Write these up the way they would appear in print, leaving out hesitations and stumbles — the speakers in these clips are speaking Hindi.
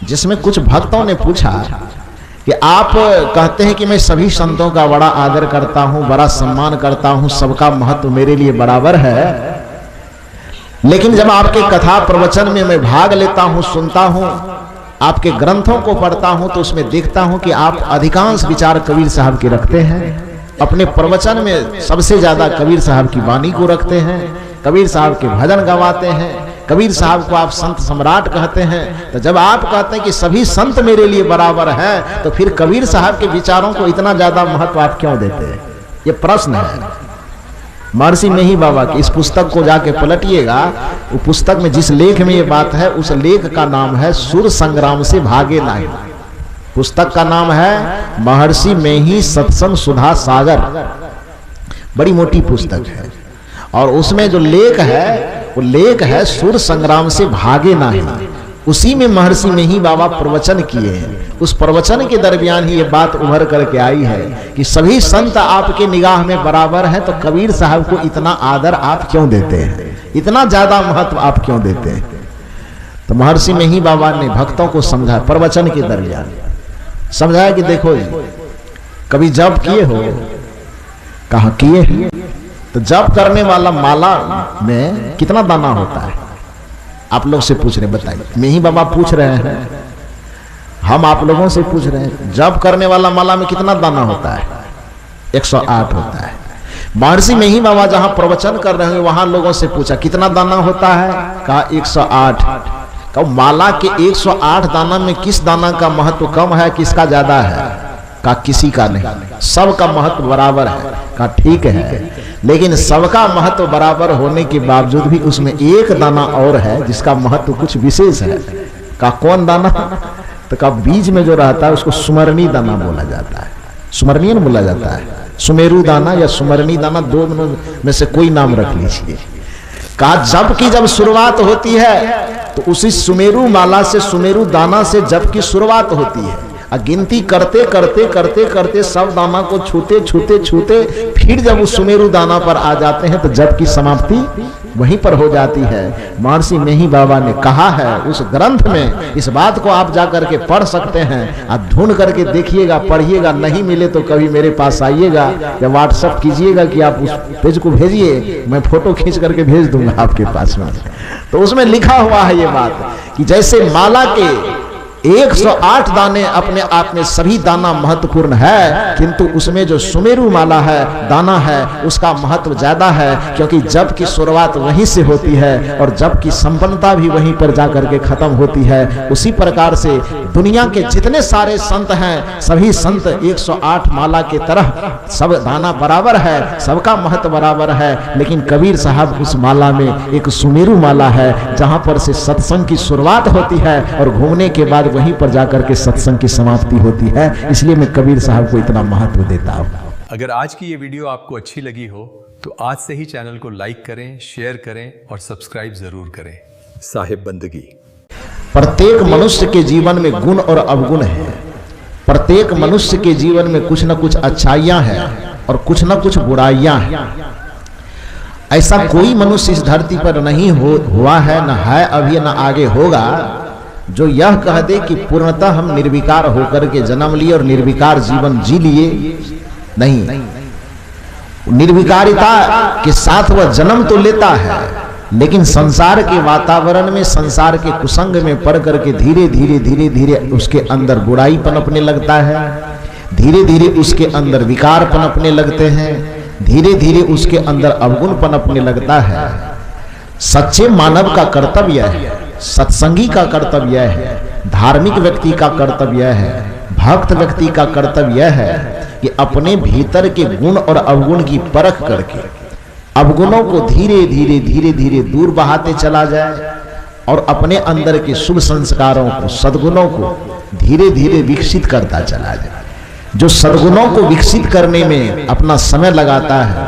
जिसमें कुछ भक्तों ने पूछा कि आप कहते हैं कि मैं सभी संतों का बड़ा आदर करता हूं, बड़ा सम्मान करता हूं, सबका महत्व मेरे लिए बराबर है, लेकिन जब आपके कथा प्रवचन में मैं भाग लेता हूं, सुनता हूं, आपके ग्रंथों को पढ़ता हूं, तो उसमें देखता हूं कि आप अधिकांश विचार कबीर साहब के रखते हैं। अपने प्रवचन में सबसे ज्यादा कबीर साहब की वाणी को रखते हैं, कबीर साहब के भजन गवाते हैं, कबीर साहब को आप संत सम्राट कहते हैं। तो जब आप कहते हैं कि सभी संत मेरे लिए बराबर है, तो फिर कबीर साहब के विचारों को इतना ज्यादा महत्व आप क्यों देते हैं? ये प्रश्न है। महर्षि मेही बाबा की इस पुस्तक को जाके पलटिएगा, वो पुस्तक में जिस लेख में ये बात है, उस लेख का नाम है सुर संग्राम से भागे नहीं। पुस्तक का नाम है महर्षि मेही सत्संग सुधा सागर। बड़ी मोटी पुस्तक है और उसमें जो लेख है वो लेख है सुर संग्राम से भागे नहीं। उसी में महर्षि मेही बाबा प्रवचन किए हैं। उस प्रवचन के दरमियान ही ये बात उभर करके आई है कि सभी संत आपके निगाह में बराबर हैं, तो कबीर साहब को इतना आदर आप क्यों देते हैं, इतना ज्यादा महत्व आप क्यों देते हैं? तो महर्षि मेही बाबा ने भक्तों को समझाया, प्रवचन के दरमियान समझाया कि देखो जी, कभी जप किए हो? कहा किए हैं। तो जप करने वाला माला में कितना दाना होता है? आप लोग से पूछ रहे, बताइए। मेही बाबा पूछ रहे हैं, हम आप लोगों से पूछ रहे हैं, जप करने वाला माला में कितना दाना होता है? 108 होता है। महर्षि मेही बाबा जहां प्रवचन कर रहे हैं वहां लोगों से पूछा कितना दाना होता है? कहा 108। कहा माला के 108 दाना में किस दाना का महत्व कम है, किसका ज्यादा है? कहा किसी का नहीं, सबका महत्व बराबर है। कहा ठीक है, लेकिन सबका महत्व बराबर होने के बावजूद भी उसमें एक दाना और है जिसका महत्व कुछ विशेष है। कहा कौन दाना? तो कहा बीज में जो रहता है उसको सुमरनी दाना बोला जाता है। सुमरनी न बोला जाता है, सुमेरु दाना या सुमरनी दाना, दो में से कोई नाम रख लीजिए। कहा जप की जब शुरुआत होती है तो उसी सुमेरु माला से, सुमेरु दाना से जप की शुरुआत होती है। गिनती करते करते करते करते सब दाना को छूते छूते छूते फिर जब उस सुमेरु दाना पर आ जाते हैं तो जप की समाप्ति वहीं पर हो जाती है। महर्षि मेही बाबा ने कहा है उस ग्रंथ में, इस बात को आप जाकर के पढ़ सकते हैं। आप ढूंढ करके देखिएगा, पढ़िएगा, नहीं मिले तो कभी मेरे पास आइएगा या व्हाट्सएप कीजिएगा कि आप उस पेज को भेजिए, मैं फोटो खींच करके भेज दूंगा आपके पास में। तो उसमें लिखा हुआ है ये बात कि जैसे माला के 108 दाने अपने आप में सभी दाना महत्वपूर्ण है, किंतु उसमें जो सुमेरु माला है, दाना है, उसका महत्व ज्यादा है, क्योंकि जप की शुरुआत वहीं से होती है और जप की संपन्नता भी वहीं पर जाकर के खत्म होती है। उसी प्रकार से दुनिया के जितने सारे संत हैं, सभी संत 108 माला के तरह सब दाना बराबर है, सबका महत्व बराबर है, लेकिन कबीर साहब उस माला में एक सुमेरु माला है जहां पर से सत्संग की शुरुआत होती है और घूमने के बाद वहीं पर जाकर के सत्संग की समाप्ति होती है। इसलिए मैं कबीर साहब को इतना महत्व देता हूं। अगर आज की ये वीडियो आपको अच्छी लगी हो तो आज से ही चैनल को लाइक करें, शेयर करें और सब्सक्राइब जरूर करें। साहिब बंदगी। प्रत्येक मनुष्य के जीवन में गुण और अवगुण है। प्रत्येक मनुष्य के जीवन में कुछ न कुछ अच्छाइयां हैं और कुछ न कुछ बुराइयां हैं। ऐसा कोई मनुष्य इस धरती पर नहीं हुआ है, न है अभी, न आगे होगा, जो यह कह दे कि पूर्णतः हम निर्विकार होकर के जन्म लिए और निर्विकार जीवन जी लिए। नहीं, निर्विकारिता के साथ वह जन्म तो लेता है, लेकिन संसार के वातावरण में, संसार के कुसंग में पड़ करके धीरे धीरे धीरे धीरे उसके अंदर बुराई पनपने लगता है, धीरे धीरे उसके अंदर विकार पनपने लगते हैं, धीरे धीरे उसके अंदर अवगुण पनपने लगता है। सच्चे मानव का कर्तव्य है, सत्संगी का कर्तव्य है, धार्मिक व्यक्ति का कर्तव्य है, भक्त व्यक्ति का कर्तव्य है कि अपने भीतर के गुण और अवगुण की परख करके अवगुणों को धीरे धीरे धीरे धीरे दूर बहाते चला जाए और अपने अंदर के शुभ संस्कारों को, सद्गुणों को धीरे धीरे विकसित करता चला जाए। जो सद्गुणों को विकसित करने में अपना समय लगाता है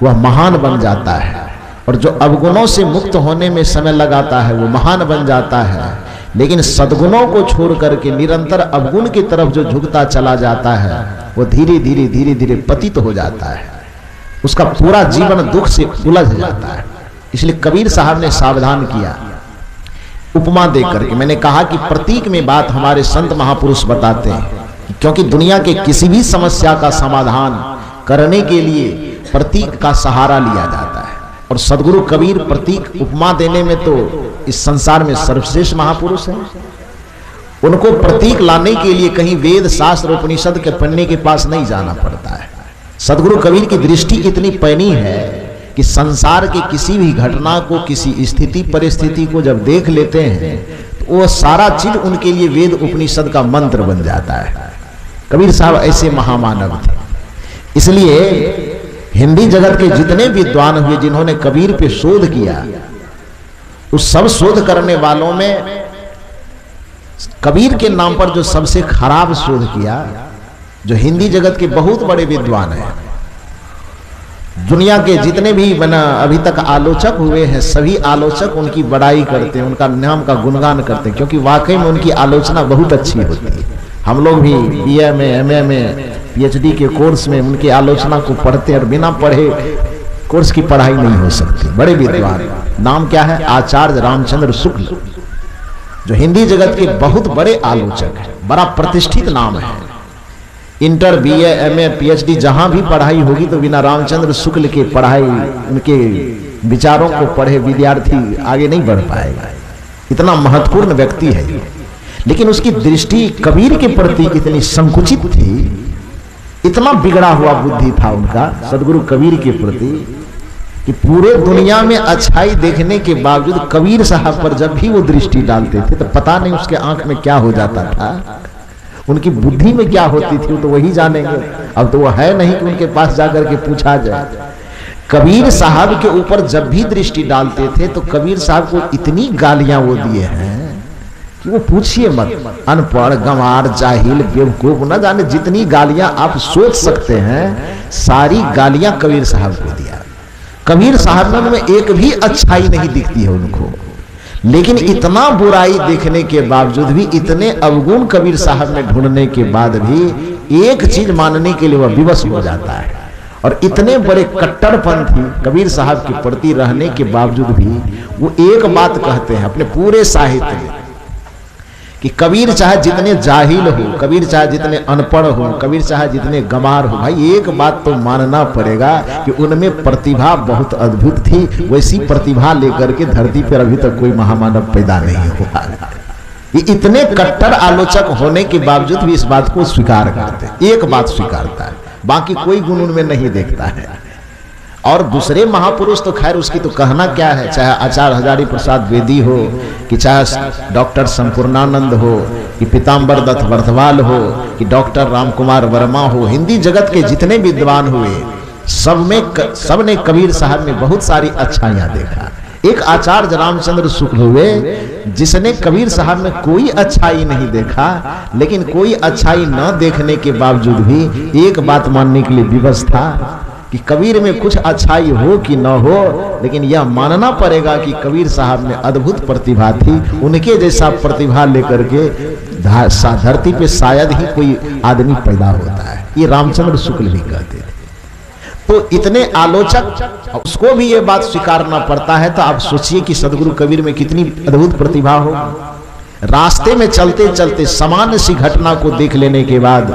वह महान बन जाता है, और जो अवगुणों से मुक्त होने में समय लगाता है वो महान बन जाता है। लेकिन सद्गुणों को छोड़ करके निरंतर अवगुण की तरफ जो झुकता चला जाता है वो धीरे धीरे धीरे धीरे पतित हो जाता है, उसका पूरा जीवन दुख से उलझ जाता है। इसलिए कबीर साहब ने सावधान किया उपमा दे करके। मैंने कहा कि प्रतीक में बात हमारे संत महापुरुष बताते हैं, क्योंकि दुनिया के किसी भी समस्या का समाधान करने के लिए प्रतीक का सहारा लिया जाता है। और सदगुरु कबीर प्रतीक उपमा देने में तो इस संसार में सर्वश्रेष्ठ महापुरुष हैं। उनको प्रतीक लाने के लिए कहीं वेद शास्त्र उपनिषद के पन्ने के पास नहीं जाना पड़ता है। सदगुरु कबीर की दृष्टि इतनी पैनी है कि संसार के किसी भी घटना को, किसी स्थिति परिस्थिति को जब देख लेते हैं तो वो सारा चीज उनके लिए वेद उपनिषद का मंत्र बन जाता है। कबीर साहब ऐसे महामानव थे। इसलिए हिंदी जगत के जितने विद्वान हुए जिन्होंने कबीर पे शोध किया, उस सब शोध करने वालों में कबीर के नाम पर जो सबसे खराब शोध किया, जो हिंदी जगत के बहुत बड़े विद्वान हैं, दुनिया के जितने भी अभी तक आलोचक हुए हैं, सभी आलोचक उनकी बड़ाई करते हैं, उनका नाम का गुणगान करते हैं, क्योंकि वाकई में उनकी आलोचना बहुत अच्छी होती है। हम लोग भी बीए में, एमए में, पीएचडी के कोर्स में उनकी आलोचना को पढ़ते हैं, और बिना पढ़े कोर्स की पढ़ाई नहीं हो सकती। बड़े विद्वान, नाम क्या है? आचार्य रामचंद्र शुक्ल, जो हिंदी जगत के बहुत बड़े आलोचक हैं, बड़ा प्रतिष्ठित नाम है। इंटर, बीए, एमए, पीएचडी जहां भी पढ़ाई होगी तो बिना रामचंद्र शुक्ल के पढ़ाई, उनके विचारों को पढ़े विद्यार्थी आगे नहीं बढ़ पाएगा। इतना महत्वपूर्ण व्यक्ति है। लेकिन उसकी दृष्टि कबीर के प्रति इतनी संकुचित थी, इतना बिगड़ा हुआ बुद्धि था उनका सदगुरु कबीर के प्रति, कि पूरे दुनिया में अच्छाई देखने के बावजूद कबीर साहब पर जब भी वो दृष्टि डालते थे तो पता नहीं उसके आंख में क्या हो जाता था, उनकी बुद्धि में क्या होती थी, तो वही जानेंगे। अब तो वो है नहीं कि उनके पास जाकर के पूछा जाए। कबीर साहब के ऊपर जब भी दृष्टि डालते थे तो कबीर साहब को इतनी गालियां वो दिए हैं कि वो पूछिए मत। अनपढ़, गंवार, जाहिल, बेवकूफ, न जाने जितनी गालियां आप सोच सकते हैं, सारी गालियां कबीर साहब को दिया। कबीर साहब में एक भी अच्छाई नहीं दिखती है उनको, लेकिन इतना बुराई देखने के बावजूद भी, इतने अवगुण कबीर साहब में ढूंढने के बाद भी एक चीज मानने के लिए वह विवश हो जाता है। और इतने बड़े कट्टरपंथी कबीर साहब के प्रति रहने के बावजूद भी वो एक बात कहते हैं अपने पूरे साहित्य में, कि कबीर चाहे जितने जाहिल हो, कबीर चाहे जितने अनपढ़ हो, कबीर चाहे जितने गंवार हो, भाई एक बात तो मानना पड़ेगा कि उनमें प्रतिभा बहुत अद्भुत थी। वैसी प्रतिभा लेकर के धरती पर अभी तक कोई महामानव पैदा नहीं हुआ। ये इतने कट्टर आलोचक होने के बावजूद भी इस बात को स्वीकार करते, एक बात स्वीकारता है, बाकी कोई गुण उनमें नहीं देखता है। और दूसरे महापुरुष तो खैर उसकी तो कहना क्या है, चाहे आचार्य हजारी प्रसाद द्विवेदी हो, कि चाहे डॉक्टर संपूर्णानंद हो, कि पीताम्बर दत्त वर्धवाल हो, कि डॉक्टर रामकुमार वर्मा हो, हिंदी जगत के जितने विद्वान हुए सब ने कबीर साहब में बहुत सारी अच्छाइयां देखा। एक आचार्य रामचंद्र शुक्ल हुए जिसने कबीर साहब में कोई अच्छाई नहीं देखा, लेकिन कोई अच्छाई न देखने के बावजूद भी एक बात मानने के लिए विवश था कि कबीर में कुछ अच्छाई हो कि न हो, लेकिन यह मानना पड़ेगा कि कबीर साहब में अद्भुत प्रतिभा थी। उनके जैसा प्रतिभा लेकर के धरती पे शायद ही कोई आदमी पैदा होता है, ये रामचंद्र शुक्ल भी कहते थे। तो इतने आलोचक, उसको भी ये बात स्वीकारना पड़ता है। तो आप सोचिए कि सदगुरु कबीर में कितनी अद्भुत प्रतिभा हो। रास्ते में चलते चलते सामान्य सी घटना को देख लेने के बाद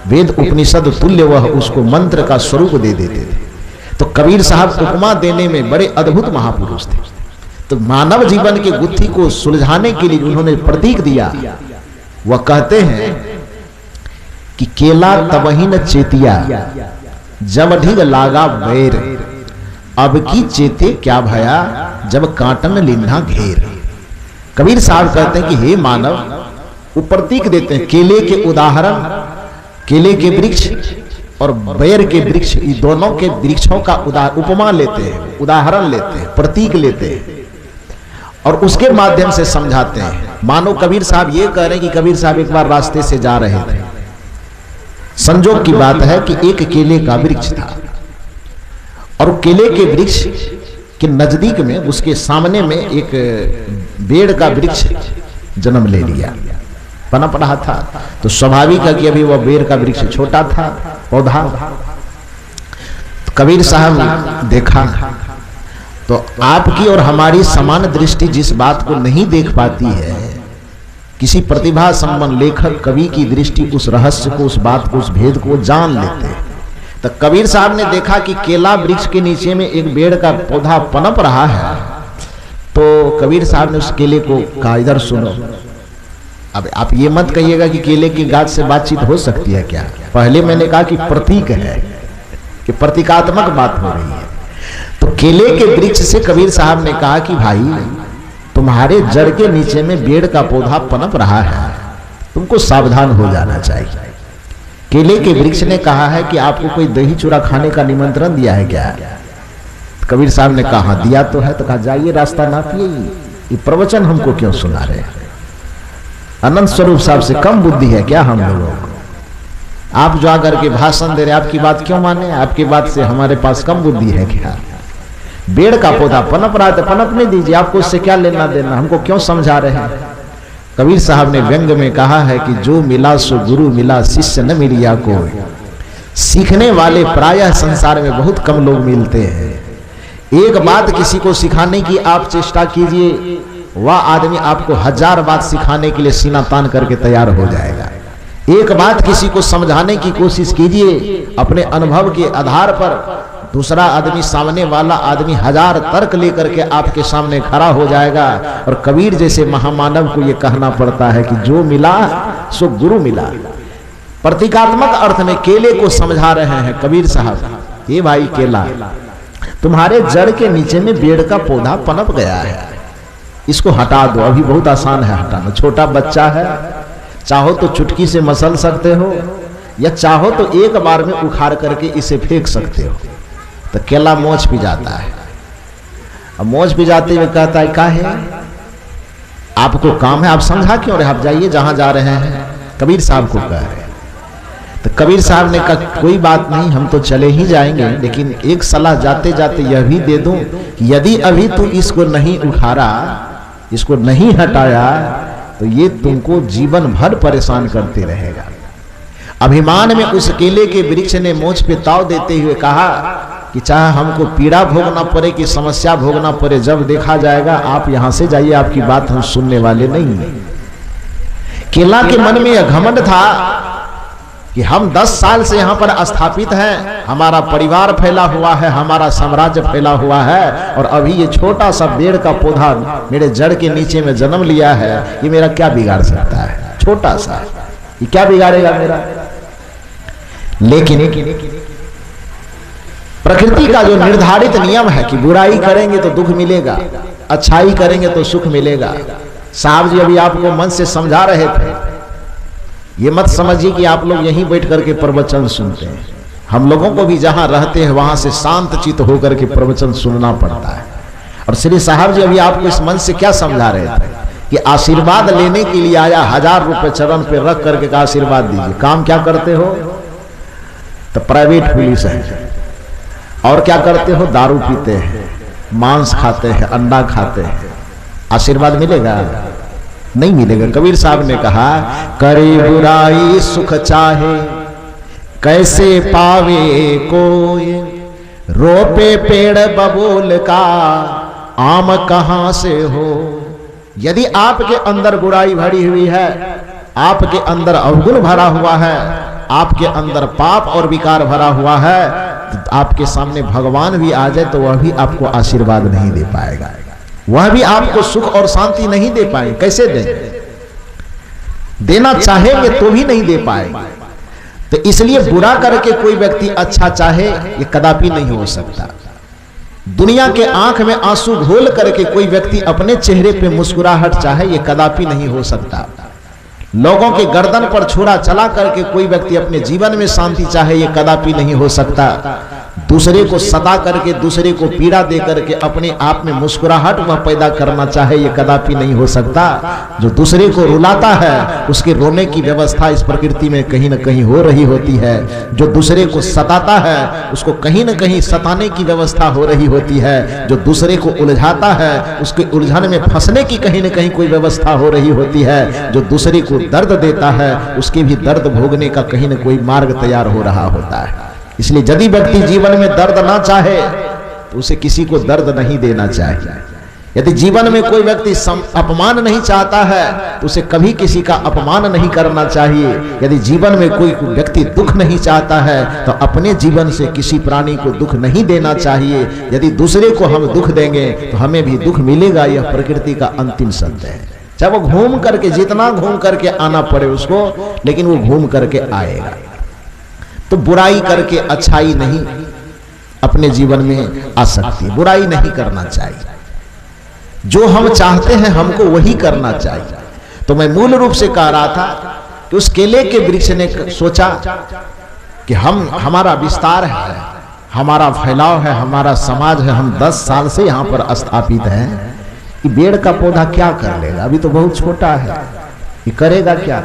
वेद उपनिषद तुल्य वह उसको मंत्र का स्वरूप दे देते थे। तो कबीर साहब उपमा देने में बड़े अद्भुत महापुरुष थे। तो मानव जीवन के गुत्थी को सुलझाने के लिए उन्होंने प्रतीक दिया। वह कहते हैं कि केला तबही न चेतिया जब ढिग लागा बैर, अब की चेते क्या भया जब काटन लिन्हा घेर। कबीर साहब कहते हैं कि हे मानव, वो प्रतीक देते हैं केले के उदाहरण, केले के वृक्ष और बैर के वृक्ष, ये दोनों के वृक्षों का उपमा लेते हैं, उदाहरण लेते हैं, प्रतीक लेते हैं और उसके माध्यम से समझाते हैं। मानो कबीर साहब ये कह रहे हैं कि कबीर साहब एक बार रास्ते से जा रहे थे। संजोग की बात है कि एक केले का वृक्ष था और केले के वृक्ष के नजदीक में, उसके सामने में एक बेड़ का वृक्ष जन्म ले लिया, पनप रहा था। तो स्वाभाविक है कि अभी वह बेर का वृक्ष छोटा था पौधा। तो कबीर साहब देखा तो आपकी और हमारी समान दृष्टि जिस बात को नहीं देख पाती है, किसी प्रतिभा संपन्न लेखक कवि की दृष्टि उस रहस्य को, उस बात को, उस भेद को जान लेते हैं। तो कबीर साहब ने देखा कि केला वृक्ष के नीचे में एक पेड़ का पौधा पनप रहा है, तो कबीर साहब ने उस केले को कहा, इधर सुनो। अब आप ये मत कहिएगा कि केले की गाछ से बातचीत हो सकती है क्या। पहले मैंने कहा कि प्रतीक है, कि प्रतीकात्मक बात हो रही है। तो केले के वृक्ष से कबीर साहब ने कहा कि भाई, तुम्हारे जड़ के नीचे में बेड़ का पौधा पनप रहा है, तुमको सावधान हो जाना चाहिए। केले के वृक्ष ने कहा है कि आपको कोई दही चूड़ा खाने का निमंत्रण दिया है क्या। कबीर साहब ने कहा दिया तो है। तो कहा जाइए रास्ता नापिए, ये प्रवचन हमको क्यों सुना रहे हैं। अनंत स्वरूप साहब से कम बुद्धि है क्या हम लोगों को। आप जो आकर के भाषण दे रहे, आपकी बात क्यों माने, आपकी बात से हमारे पास कम बुद्धि है क्या। बेड़ का पौधा पनप रहा है, पनपने दीजिए, आपको उससे क्या लेना देना, हमको क्यों समझा रहे हैं। कबीर साहब ने व्यंग में कहा है कि जो मिला सो गुरु मिला, शिष्य न मिलिया कोई। सीखने वाले प्रायः संसार में बहुत कम लोग मिलते हैं। एक बात किसी को सिखाने की आप चेष्टा कीजिए, वह आदमी आपको 1000 बात सिखाने के लिए सीना तान करके तैयार हो जाएगा। एक बात किसी को समझाने की कोशिश कीजिए, अपने अनुभव के आधार पर दूसरा आदमी, सामने वाला आदमी 1000 तर्क लेकर के आपके सामने खड़ा हो जाएगा। और कबीर जैसे महामानव को यह कहना पड़ता है कि जो मिला सो गुरु मिला। प्रतीकात्मक अर्थ में केले को समझा रहे हैं कबीर साहब, ये भाई केला, तुम्हारे जड़ के नीचे में बेड़ का पौधा पनप गया है, इसको हटा दो। अभी बहुत आसान है हटाना, छोटा बच्चा है, चाहो तो चुटकी से मसल सकते हो, या चाहो तो एक बार में उखाड़ करके इसे फेंक सकते हो। तो केला मोच पी जाता है। अब मोच पी जाते हुए कहता है काहे, आपको काम है, आप समझा क्यों रहे, आप जाइए जहां जा रहे हैं। कबीर साहब को कह रहे। तो कबीर साहब ने कहा कोई बात नहीं, हम तो चले ही जाएंगे, लेकिन एक सलाह जाते जाते यह भी दे दूं कि यदि अभी तू इसको नहीं उखाड़ा, इसको नहीं हटाया, तो ये तुमको जीवन भर परेशान करते रहेगा। अभिमान में उस केले के वृक्ष ने मोछ पे ताव देते हुए कहा कि चाहे हमको पीड़ा भोगना पड़े कि समस्या भोगना पड़े, जब देखा जाएगा, आप यहां से जाइए, आपकी बात हम सुनने वाले नहीं है। केला के मन में यह घमंड था कि हम 10 साल से यहां पर स्थापित हैं, हमारा परिवार फैला हुआ है, हमारा साम्राज्य फैला हुआ है, और अभी ये छोटा सा बेड़ का पौधा मेरे जड़ के नीचे में जन्म लिया है, ये मेरा क्या बिगाड़ सकता है। छोटा सा, ये क्या बिगाड़ेगा मेरा। लेकिन प्रकृति का जो निर्धारित नियम है कि बुराई करेंगे तो दुख मिलेगा, अच्छाई करेंगे तो सुख मिलेगा। साहब जी अभी आपको मन से समझा रहे थे, ये मत समझिए कि आप लोग यहीं बैठ करके प्रवचन सुनते हैं। हम लोगों को भी जहां रहते हैं वहां से शांत चित्त होकर के प्रवचन सुनना पड़ता है। और श्री साहब जी अभी आपको इस मन से क्या समझा रहे थे कि आशीर्वाद लेने के लिए आया, 1000 रुपए चरण पे रख करके का आशीर्वाद दीजिए। काम क्या करते हो, तो प्राइवेट पुलिस है। और क्या करते हो, दारू पीते हैं, मांस खाते हैं, अंडा खाते हैं। आशीर्वाद मिलेगा? नहीं मिलेगा। कबीर साहब ने कहा करे बुराई सुख चाहे, कैसे पावे कोई, रोपे पेड़ बबूल का, आम कहां से हो। यदि आपके अंदर बुराई भरी हुई है, आपके अंदर अवगुण भरा हुआ है, आपके अंदर पाप और विकार भरा हुआ है, तो आपके सामने भगवान भी आ जाए तो वह भी आपको आशीर्वाद नहीं दे पाएगा, वह भी आपको सुख और शांति नहीं दे पाएंगे। कैसे दें? देना चाहेंगे तो भी नहीं दे पाएंगे। तो इसलिए बुरा करके कोई व्यक्ति अच्छा चाहे, ये कदापि नहीं हो सकता। दुनिया के आंख में आंसू घोल करके कोई व्यक्ति अपने चेहरे पे मुस्कुराहट चाहे, ये कदापि नहीं हो सकता। लोगों के गर्दन पर छुरा चला करके कोई व्यक्ति अपने जीवन में शांति चाहे, ये कदापि नहीं हो सकता। दूसरे को सता करके, दूसरे को पीड़ा दे करके अपने आप में मुस्कुराहट वह पैदा करना चाहे, ये कदापि नहीं हो सकता। जो दूसरे को रुलाता है उसके रोने की व्यवस्था इस प्रकृति में कहीं न कहीं हो रही होती है। जो दूसरे को सताता है उसको कहीं न कहीं सताने की व्यवस्था हो रही होती है। जो दूसरे को उलझाता है उसके उलझन में फंसने की कहीं न कहीं कोई व्यवस्था हो रही होती है। जो दूसरे को दर्द देता है उसके भी दर्द भोगने का कहीं न कोई मार्ग तैयार हो रहा होता है। इसलिए यदि व्यक्ति जीवन में दर्द ना चाहे तो उसे किसी को दर्द नहीं देना चाहिए। यदि जीवन में कोई व्यक्ति अपमान नहीं चाहता है तो उसे कभी किसी का अपमान नहीं करना चाहिए। यदि जीवन में कोई व्यक्ति दुख नहीं चाहता है तो अपने जीवन से किसी प्राणी को दुख नहीं देना चाहिए। यदि दूसरे को हम दुख देंगे तो हमें भी दुख मिलेगा, यह प्रकृति का अंतिम सत्य है। चाहे वो घूम करके, जितना घूम करके आना पड़े उसको, लेकिन वो घूम करके आएगा। तो बुराई करके अच्छाई नहीं अपने जीवन में आ सकती। बुराई नहीं करना चाहिए, जो हम चाहते हैं हमको वही करना चाहिए। तो मैं मूल रूप से कह रहा था कि उस केले के वृक्ष ने सोचा कि हमारा विस्तार है, हमारा फैलाव है, हमारा समाज है, हम 10 साल से यहाँ पर स्थापित हैं, कि पेड़ का पौधा क्या कर लेगा, अभी तो बहुत छोटा है, ये करेगा क्या।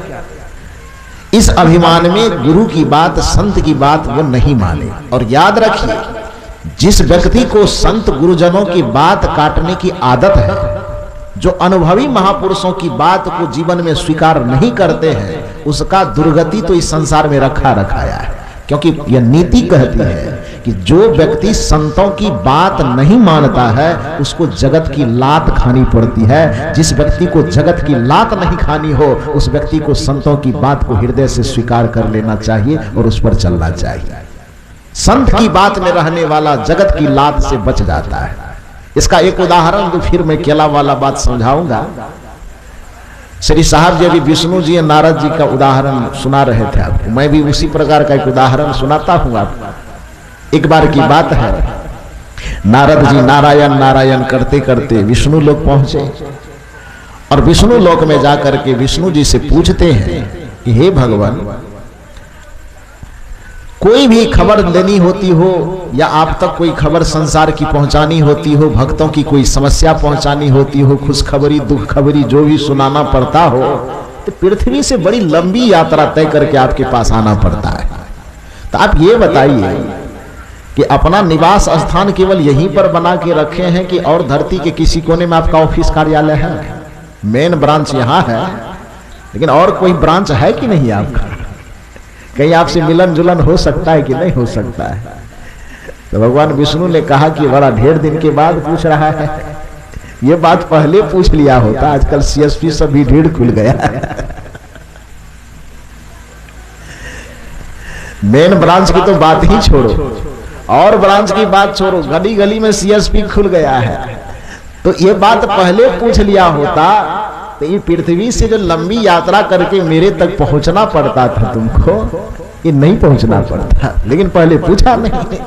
इस अभिमान में गुरु की बात, संत की बात वो नहीं माने। और याद रखिए, जिस व्यक्ति को संत गुरुजनों की बात काटने की आदत है, जो अनुभवी महापुरुषों की बात को जीवन में स्वीकार नहीं करते हैं, उसका दुर्गति तो इस संसार में रखाया है। क्योंकि यह नीति कहती है कि जो व्यक्ति संतों की बात नहीं मानता है उसको जगत की लात खानी पड़ती है। जिस व्यक्ति को जगत की लात नहीं खानी हो, उस व्यक्ति को संतों की बात को हृदय से स्वीकार कर लेना चाहिए और उस पर चलना चाहिए। संत की बात में रहने वाला जगत की लात से बच जाता है। इसका एक उदाहरण तो फिर मैं केला वाला बात समझाऊंगा। श्री साहब जी अभी विष्णु जी और नारद जी का उदाहरण सुना रहे थे आपको, मैं भी उसी प्रकार का एक उदाहरण सुनाता हूं आपको। एक बार की बात है, नारद जी नारायण नारायण करते करते विष्णु लोक पहुंचे और विष्णु लोक में जाकर के विष्णु जी से पूछते हैं कि हे भगवान, कोई भी खबर लेनी होती हो या आप तक कोई खबर संसार की पहुंचानी होती हो, भक्तों की कोई समस्या पहुंचानी होती हो, खुशखबरी दुख खबरी जो भी सुनाना पड़ता हो, तो पृथ्वी से बड़ी लंबी यात्रा तय करके आपके पास आना पड़ता है। तो आप ये बताइए कि अपना निवास स्थान केवल यहीं पर बना के रखे हैं कि और धरती के किसी कोने में आपका ऑफिस कार्यालय है? मेन ब्रांच यहाँ है, लेकिन और कोई ब्रांच है कि नहीं आपका? कहीं आपसे मिलन जुलन हो सकता है कि नहीं हो सकता है? तो भगवान विष्णु ने कहा कि बड़ा ढेर दिन के बाद पूछ रहा है, ये बात पहले पूछ लिया होता, आजकल सीएसपी सब भी ढेर खुल गया है। मेन ब्रांच की तो बात ही छोड़ो, और ब्रांच की बात छोड़ो, गली गली में सीएसपी खुल गया है। तो ये बात पहले पूछ लिया होता तो ये पृथ्वी से जो लंबी यात्रा करके मेरे तक पहुंचना पड़ता था तुमको, ये नहीं पहुंचना पड़ता, लेकिन पहले पूछा नहीं।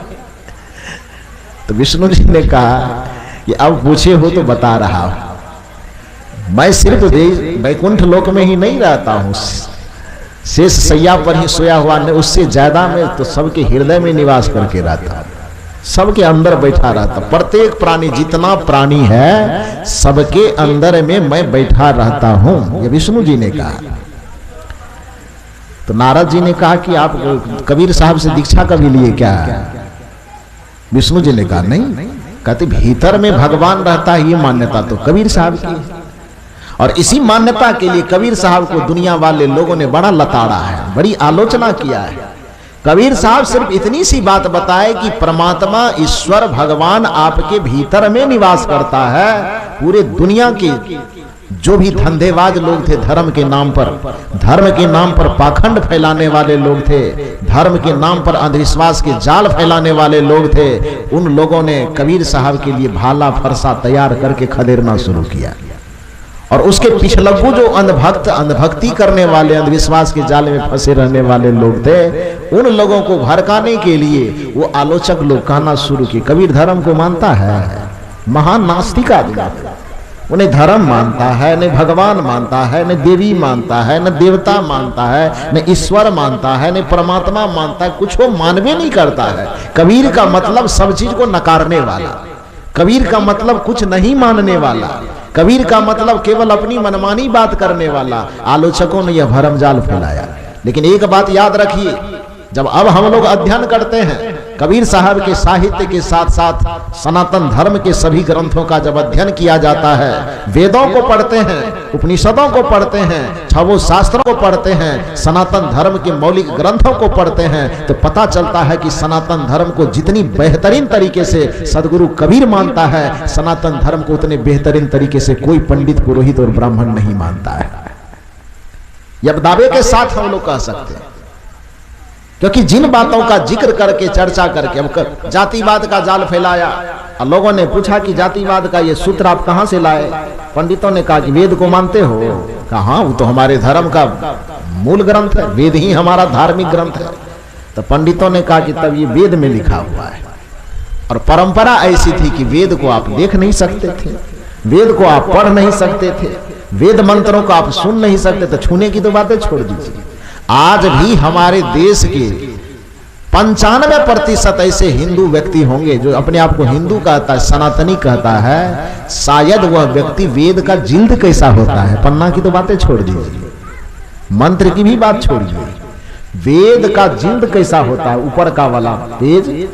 तो विष्णु जी ने कहा कि अब पूछे हो तो बता रहा हूं, मैं सिर्फ वैकुंठ लोक में ही नहीं रहता हूं, शेष सैया पर ही सोया हुआ नहीं, उससे ज्यादा मैं तो सबके हृदय में निवास करके रहता हूं, सबके अंदर बैठा रहता। प्रत्येक प्राणी, जितना प्राणी है सबके अंदर में मैं बैठा रहता हूं, ये विष्णु जी ने कहा। तो नारद जी ने कहा कि आप कबीर साहब से दीक्षा कभी लिए क्या? विष्णु जी ने कहा नहीं। कहते भीतर में भगवान रहता है, ये मान्यता तो कबीर साहब की, और इसी मान्यता के लिए कबीर साहब को दुनिया वाले लोगों ने बड़ा लताड़ा है, बड़ी आलोचना किया है। कबीर साहब सिर्फ इतनी सी बात बताए कि परमात्मा ईश्वर भगवान आपके भीतर में निवास करता है। पूरे दुनिया के जो भी धंधेबाज लोग थे, धर्म के नाम पर पाखंड फैलाने वाले लोग थे, धर्म के नाम पर अंधविश्वास के जाल फैलाने वाले लोग थे, उन लोगों ने कबीर साहब के लिए भाला फरसा तैयार करके खदेड़ना शुरू किया। और उसके पिछलग्गू जो अंधभक्ति करने वाले, अंधविश्वास के जाल में फंसे रहने वाले लोग थे, उन लोगों को भड़काने के लिए वो आलोचक लोग कहना शुरू किए, कबीर धर्म को मानता है, महान नास्तिक आदमी, उन्हें धर्म मानता है, न भगवान मानता है, न देवी मानता है, न देवता मानता है, न ईश्वर मानता है, न परमात्मा मानता है, कुछ वो मानवे नहीं करता है। कबीर का मतलब सब चीज को नकारने वाला, कबीर का मतलब कुछ नहीं मानने वाला, कबीर का मतलब केवल अपनी मनमानी बात करने वाला। आलोचकों ने यह भरमजाल फैलाया। लेकिन एक बात याद रखिए, जब अब हम लोग अध्ययन करते हैं कबीर साहब के साहित्य के साथ साथ सनातन धर्म के सभी ग्रंथों का जब अध्ययन किया जाता है, वेदों को पढ़ते हैं, उपनिषदों को पढ़ते हैं, छवों शास्त्रों को पढ़ते हैं, सनातन धर्म के मौलिक ग्रंथों को पढ़ते हैं, तो पता चलता है कि सनातन धर्म को जितनी बेहतरीन तरीके से सदगुरु कबीर मानता है, सनातन धर्म को उतने बेहतरीन तरीके से कोई पंडित, पुरोहित और ब्राह्मण नहीं मानता है। यह दावे के साथ हम लोग कह सकते हैं, क्योंकि जिन बातों का जिक्र करके, चर्चा करके, अब जातिवाद का जाल फैलाया और लोगों ने पूछा कि जातिवाद का ये सूत्र आप कहां से लाए? पंडितों ने कहा कि वेद को मानते हो? कहा, वो तो हमारे धर्म का मूल ग्रंथ है, वेद ही हमारा धार्मिक ग्रंथ है। तो पंडितों ने कहा कि तब ये वेद में लिखा हुआ है, और परंपरा ऐसी थी कि वेद को आप देख नहीं सकते थे, वेद को आप पढ़ नहीं सकते थे, वेद मंत्रों को आप सुन नहीं सकते, तो छूने की तो बातें छोड़ दीजिए। आज भी हमारे देश के 95% ऐसे हिंदू व्यक्ति होंगे जो अपने आप को हिंदू कहता है, सनातनी कहता है, शायद वह व्यक्ति वेद का जिल्द कैसा होता है, पन्ना की तो बातें छोड़ दीजिए, मंत्र की भी बात छोड़िए, वेद का जिल्द कैसा होता है, ऊपर का वाला पेज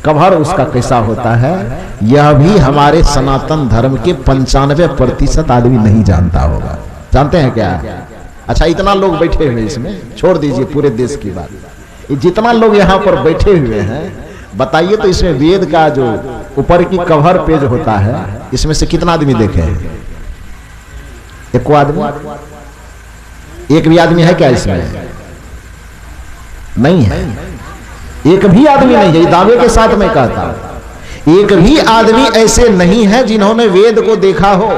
कवर उसका कैसा होता है, यह भी हमारे सनातन धर्म के 95% आदमी नहीं जानता होगा। जानते हैं क्या? अच्छा, इतना लोग बैठे हुए इसमें, छोड़ दीजिए पूरे देश की बात, जितना लोग यहाँ पर बैठे हुए हैं, बताइए तो इसमें वेद का जो ऊपर की कवर पेज होता है, इसमें से कितना आदमी देखे हैं? एक आदमी, एक भी आदमी है क्या इसमें? नहीं है, एक भी आदमी नहीं है। दावे के साथ मैं कहता हूं, एक भी आदमी ऐसे नहीं है जिन्होंने वेद को देखा हो।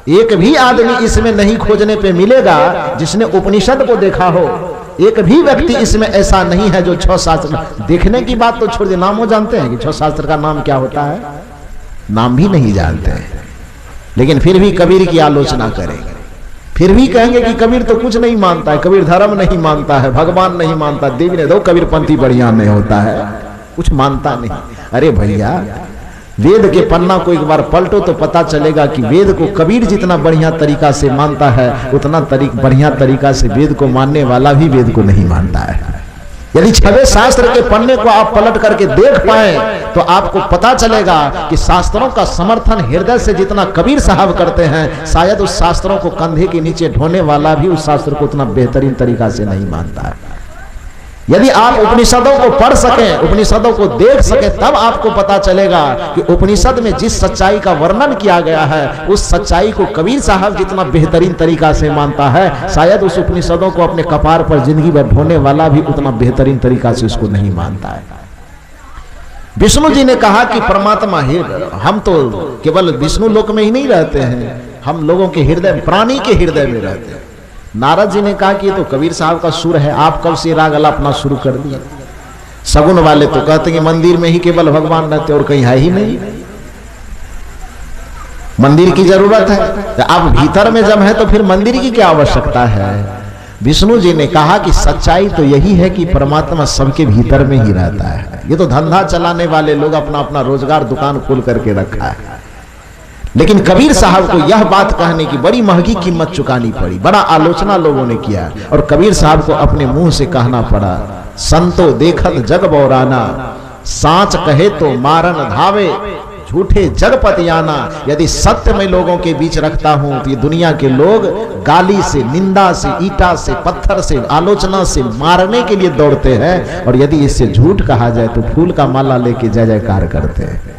एक भी आदमी इसमें नहीं खोजने पे मिलेगा जिसने उपनिषद को देखा हो। एक भी व्यक्ति इसमें ऐसा नहीं है जो 6 शास्त्र, देखने की बात तो छोड़ दे, नामों जानते हैं कि 6 शास्त्र का नाम क्या होता है? नाम भी नहीं जानते हैं, लेकिन फिर भी कबीर की आलोचना करेंगे, फिर भी कहेंगे कि कबीर तो कुछ नहीं मानता है, कबीर धर्म नहीं मानता है, भगवान नहीं मानता, देवी ने दो कबीर पंथी बढ़िया नहीं होता है, कुछ मानता नहीं। अरे भैया, वेद के पन्ना को एक बार पलटो तो पता चलेगा कि वेद को कबीर जितना बढ़िया तरीका से मानता है, उतना बढ़िया तरीका से वेद को मानने वाला भी वेद को नहीं मानता है। यदि 6 शास्त्र के पन्ने को आप पलट करके देख पाए तो आपको पता चलेगा कि शास्त्रों का समर्थन हृदय से जितना कबीर साहब करते हैं, शायद उस शास्त्रों को कंधे के नीचे ढोने वाला भी उस शास्त्र को उतना बेहतरीन तरीका से नहीं मानता है। यदि आप उपनिषदों को पढ़ सकें, उपनिषदों को देख सकें, तब आपको पता चलेगा कि उपनिषद में जिस सच्चाई का वर्णन किया गया है, उस सच्चाई को कबीर साहब जितना बेहतरीन तरीका से मानता है, शायद उस उपनिषदों को अपने कपार पर जिंदगी भर ढोने वाला भी उतना बेहतरीन तरीका से उसको नहीं मानता है। विष्णु जी ने कहा कि परमात्मा हम तो केवल विष्णु लोक में ही नहीं रहते हैं, हम लोगों के हृदय, प्राणी के हृदय में रहते हैं। नारद जी ने कहा कि ये तो कबीर साहब का सुर है, आप कब से राग अपना शुरू कर दिया? सगुन वाले तो कहते हैं मंदिर में ही केवल भगवान रहते और कहीं है ही नहीं, मंदिर की जरूरत है, तो आप भीतर में जब है तो फिर मंदिर की क्या आवश्यकता है? विष्णु जी ने कहा कि सच्चाई तो यही है कि परमात्मा सबके भीतर में ही रहता है। ये तो धंधा चलाने वाले लोग अपना अपना रोजगार दुकान खोल करके रखा है, लेकिन कबीर साहब को यह बात कहने की बड़ी महंगी कीमत चुकानी पड़ी, बड़ा आलोचना लोगों ने किया, और कबीर साहब को अपने मुंह से कहना पड़ा, संतो देखत जग बौराना, सांच कहे तो मारन धावे, झूठे जगपतियाना। यदि सत्य मैं लोगों के बीच रखता हूं तो ये दुनिया के लोग गाली से, निंदा से, ईटा से, पत्थर से, आलोचना से मारने के लिए दौड़ते हैं, और यदि इससे झूठ कहा जाए तो फूल का माला लेके जय जयकार करते हैं।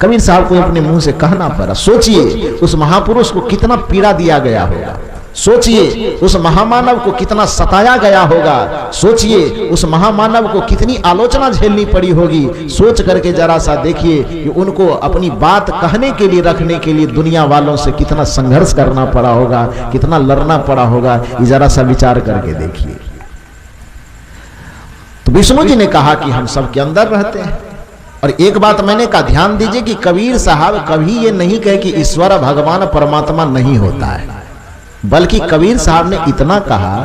कबीर साहब को अपने मुंह से कहना पड़ा। सोचिए उस महापुरुष को कितना पीड़ा दिया गया होगा, सोचिए उस महामानव को कितना सताया गया होगा, सोचिए उस महामानव को कितनी आलोचना झेलनी पड़ी होगी। सोच करके जरा सा देखिए कि उनको अपनी बात कहने के लिए, रखने के लिए दुनिया वालों से कितना संघर्ष करना पड़ा होगा, कितना लड़ना पड़ा होगा, ये जरा सा विचार करके देखिए। तो विष्णु जी ने कहा कि हम सब के अंदर रहते हैं। और एक बात मैंने कहा, ध्यान दीजिए कि कबीर साहब कभी ये नहीं कहे कि ईश्वर भगवान परमात्मा नहीं होता है, बल्कि कबीर साहब ने इतना कहा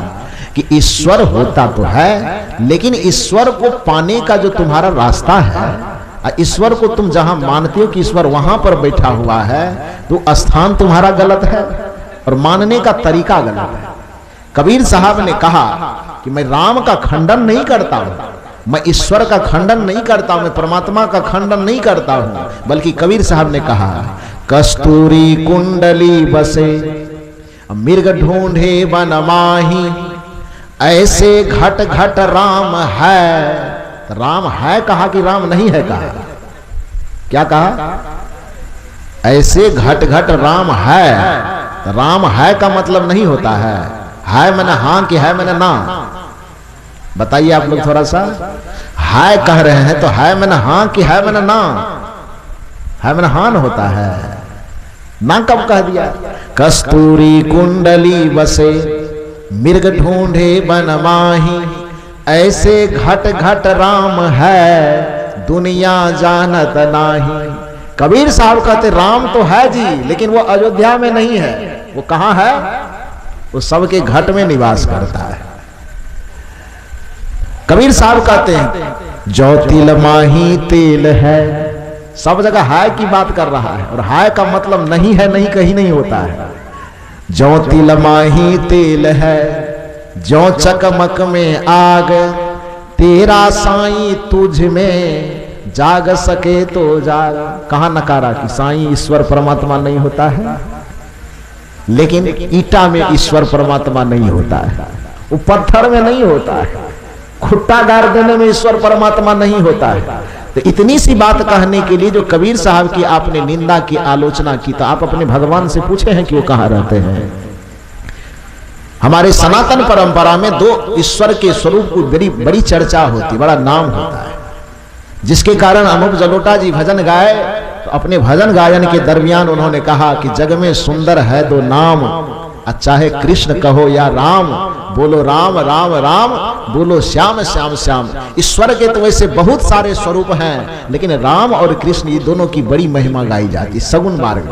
कि ईश्वर होता तो है, लेकिन ईश्वर को पाने का जो तुम्हारा रास्ता है, ईश्वर को तुम जहां मानते हो कि ईश्वर वहां पर बैठा हुआ है, तो स्थान तुम्हारा गलत है और मानने का तरीका गलत है। कबीर साहब ने कहा कि मैं राम का खंडन नहीं करता हूं, मैं ईश्वर का खंडन नहीं करता, मैं परमात्मा का खंडन नहीं करता हूं, बल्कि कबीर साहब ने कहा कस्तूरी कुंडली बसे मिर्ग ढूंढे बन माही, ऐसे घट घट राम है। राम है कहा कि राम नहीं है कहा? क्या कहा? ऐसे घट घट राम है। राम है का मतलब नहीं होता है मैंने हाँ कि है मैंने ना। बताइए आप लोग थोड़ा सा, है कह रहे हैं तो है मैंने हाँ कि है मैंने ना? है मैंने हाँ न होता है, ना कब कह दिया? कस्तूरी कुंडली बसे मिर्ग ढूंढे बन माही, ऐसे घट घट राम है दुनिया जानत नाही। कबीर साहब कहते राम तो है जी, लेकिन वो अयोध्या में नहीं है। वो कहां है? वो सबके घट में निवास करता है। कबीर साहब कहते हैं जो तिल माही तेल है, सब जगह है की बात कर रहा है, और है का मतलब नहीं है नहीं कहीं नहीं होता है। जो तिल माही तेल है, जो चकमक में आग, तेरा साईं तुझ में जाग सके तो जाग। कहां नकारा कि साईं ईश्वर परमात्मा नहीं होता है? लेकिन ईटा में ईश्वर परमात्मा नहीं होता है, वो पत्थर में नहीं होता है, खुट्टा गाड़ देने में ईश्वर परमात्मा नहीं होता है। तो इतनी सी बात कहने के लिए जो कबीर साहब की आपने निंदा की, आलोचना की, तो आप अपने भगवान से पूछे हैं कि वो कहां रहते हैं? हमारे सनातन परंपरा में दो ईश्वर के स्वरूप की बड़ी बड़ी चर्चा होती, बड़ा नाम होता है, जिसके कारण अनूप जलोटा जी भजन गाए तो अपने भजन गायन के दरमियान उन्होंने कहा कि जग में सुंदर है दो नाम, चाहे कृष्ण कहो या राम, बोलो राम राम राम, बोलो श्याम श्याम श्याम। ईश्वर के तो वैसे बहुत सारे स्वरूप हैं, लेकिन राम और कृष्ण ये दोनों की बड़ी महिमा गाई जाती। सगुन मार्ग,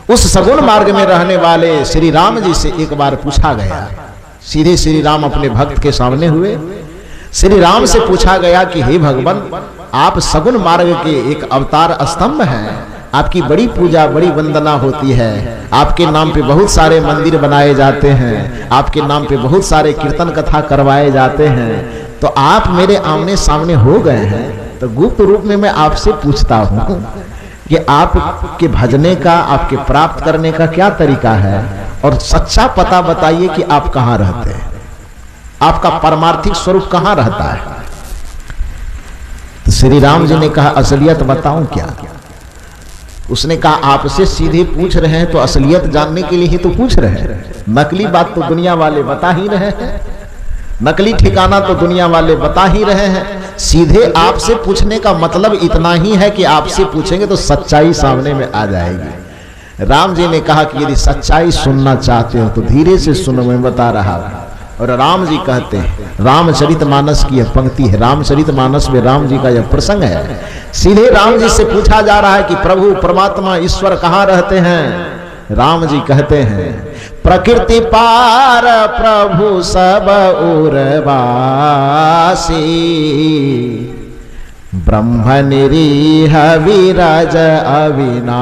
उस सगुन मार्ग में रहने वाले श्री राम जी से एक बार पूछा गया, सीधे श्री राम अपने भक्त के सामने हुए। श्री राम से पूछा गया कि हे भगवान, आप सगुन मार्ग के एक अवतार स्तंभ हैं, आपकी बड़ी पूजा बड़ी वंदना होती है, आपके नाम पे बहुत सारे मंदिर बनाए जाते हैं, आपके नाम पे बहुत सारे कीर्तन कथा करवाए जाते हैं, तो आप मेरे आमने सामने हो गए हैं, तो गुप्त रूप में मैं आपसे पूछता हूं कि आपके भजने का, आपके प्राप्त करने का क्या तरीका है, और सच्चा पता बताइए कि आप कहां रहते हैं, आपका परमार्थिक स्वरूप कहां रहता है। तो श्री राम जी ने कहा असलियत बताऊं क्या? उसने कहा आपसे सीधे पूछ रहे हैं तो असलियत जानने के लिए ही तो पूछ रहे हैं, नकली बात तो दुनिया वाले बता ही रहे हैं, नकली ठिकाना तो दुनिया वाले बता ही रहे हैं। सीधे आपसे पूछने का मतलब इतना ही है कि आपसे पूछेंगे तो सच्चाई सामने में आ जाएगी। राम जी ने कहा कि यदि सच्चाई सुनना चाहते हो तो धीरे से सुनो, मैं बता रहा हूं। और राम जी कहते हैं, रामचरितमानस की यह पंक्ति है, रामचरितमानस में राम जी का यह प्रसंग है। सीधे राम जी से पूछा जा रहा है कि प्रभु परमात्मा ईश्वर कहां रहते हैं? राम जी कहते हैं प्रकृति पार प्रभु सब उर्वासी, ब्रह्म निरीह विराज अविनाशी।